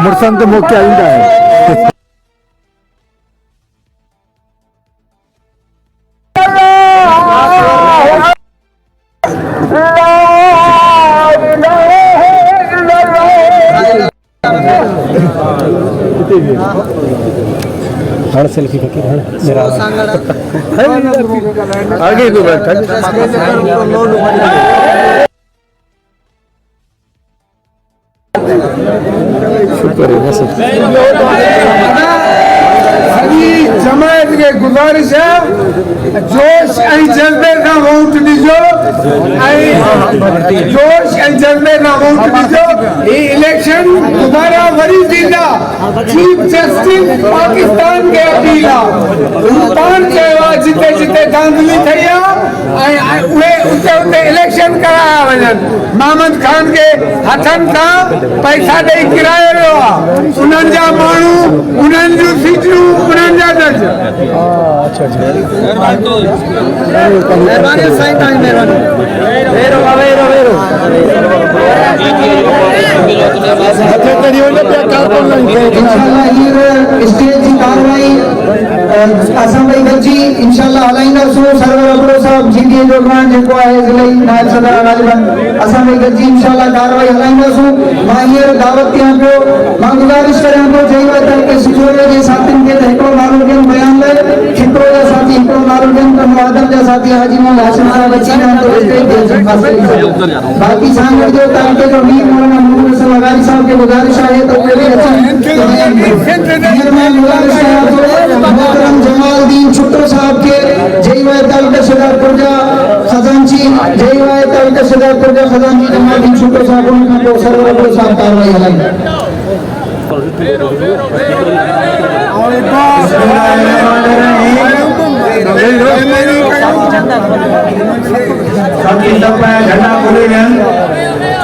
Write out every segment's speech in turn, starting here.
मुर्संत मुख्य आइंदा है हर सेल्फी फकीर हर मेरा आगे को बैठा शुक्र है बस सभी जमात के गुजारिश है जोश ऐं जज्बे ना वोट ॾिजो जोश ऐं जज्बे ना वोट ॾिजो ये इलेक्शन दोबारा वरी थींदा चीफ जस्टिस पाकिस्तान के अपील पान चयो जिते जिते धांधली थई उहे उते उते इलेक्शन कराया वञनि महमद खान के हथन का पैसा ॾेई किरायो वियो आहे उन्हनि जा माण्हू उन्हनि जूं सीटूं उन्हनि जा दर्ज महिरबानी साईं तव्हांजी महिरबानी स्टेज जी कार्रवाई असां ॿई गॾिजी इंशाअल्लाह हलाईंदासीं सरवर अबरो साहब जीडीए जो प्लान जेको आहे ज़िले नायब सदर गालिबन असां ॿई गॾिजी इंशाअल्लाह कार्रवाई हलाईंदासीं मां हींअर दावत कयां पियो मां गुज़ारिश करियां थो जंहिं वक़्तु के सिजोरे जे साथियुनि खे त हिकिड़ो नालो ॾियनि बयान लाइ खिपरो जा साथी हिकिड़ो नालो ॾियनि त मुआदम जा साथी हाजी मोहम्मद हाशिम साहब अची रहिया आहिनि बाक़ी सां गॾु जो तव्हांखे जो मीर मौलाना मुहम्मद हसन लगारी साहब खे गुज़ारिश आहे त उहे बि अचनि मोहतरम जमालदीन छुट्टो साहब के जयवाय तालुका सदापुर जा खजांची जयवाय तालुका सदापुर जा खजांची जमालदीन छुट्टो साहब उनखां पोइ सरवर साहब कार्रवाई हलाईंदा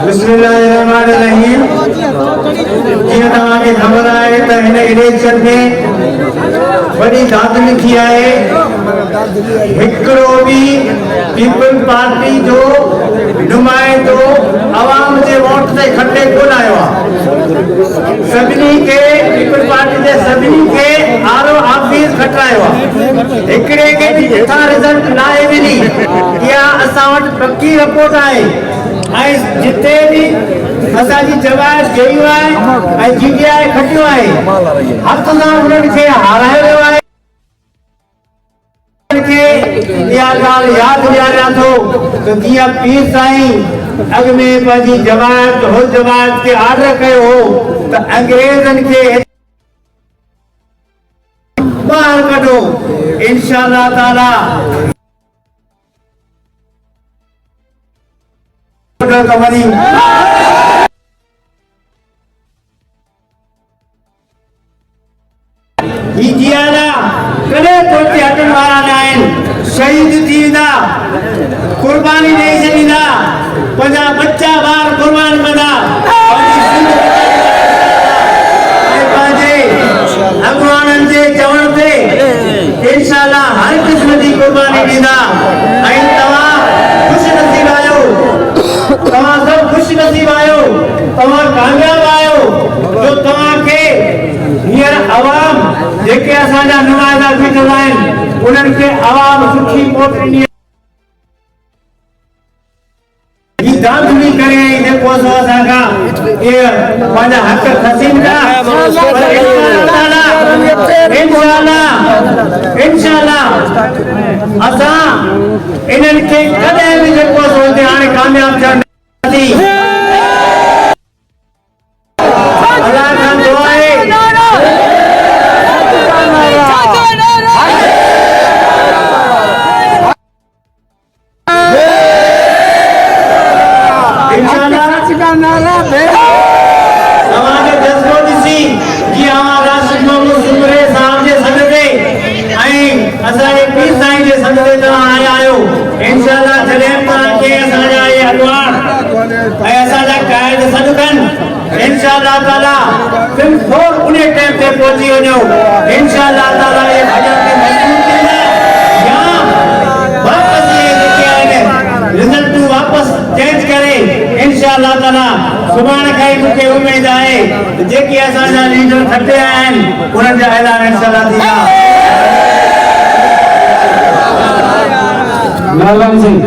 बिस्मिल्लाहिर्रहमानिर्रहीम जीअं तव्हांखे ख़बर आहे त हिन इलेक्शन में वॾी धांधली थी आहे हिकिड़ो बि पीपल पार्टी जो नुमाइंदो आवाम जे वोट ते खटे कोन आयो आहे सभिनी खे पीपल पार्टी जे सभिनी खे आरो ऑफिस खटायो आहे हिकिड़े खे बि किथां रिज़ल्ट न आहे मिली इहा असां वटि पकी रिपोर्ट आहे ऐं जिते बि असांजी जमात कयूं आहे ऐं जीडीआई खटियो आहे हथ सां उन्हनि खे हारायो वियो आहे इहा ॻाल्हि यादि ॾियारियां थो त जीअं पीर साईं अॻ में पंहिंजी जमात हो जमात खे ऑर्डर कयो हो त अंग्रेज़नि खे ॿाहिरि कढो इंशाअल्लाह ताला शहीद थी वेंदा कुर्बानी ॾेई छॾींदा पंहिंजा बच्चा ॿार कुर्बान कंदा पंहिंजे अॻवाननि जे चवण ते इंशाअल्लाह हर क़िस्म जी कुर्बानी ॾींदा ऐं तव्हां ख़ुशनसीब आहियो तव्हां सभु ख़ुशनसीब आहियो तव्हां कामयाब आहियो जो तव्हांखे हींअर आवाम जेके असांजा नुमाइंदा बीठल आहिनि उन्हनि खे आवाम सुठी वोट ॾिनी धांधली करे जेको असांखां पंहिंजा हक़ खसीन था इंशाअल्लाह असां इन्हनि खे कॾहिं बि जेको हाणे कामयाब थियणु इंशाअल्लाह ताला फिल्म 4 उन टाइम ते पहुंची वञो इंशाअल्लाह ताला ये भजन के मजबूत थींदा या वापस ये जेके आहिनि रिजल्ट वापस चेंज करे इंशाअल्लाह ताला सुभाणे खां ई मूंखे उमेद आहे जेके असांजा लीडर खटिया आहिनि उन्हनि जा ऐलान इंशाअल्लाह थींदा। लालन सिंह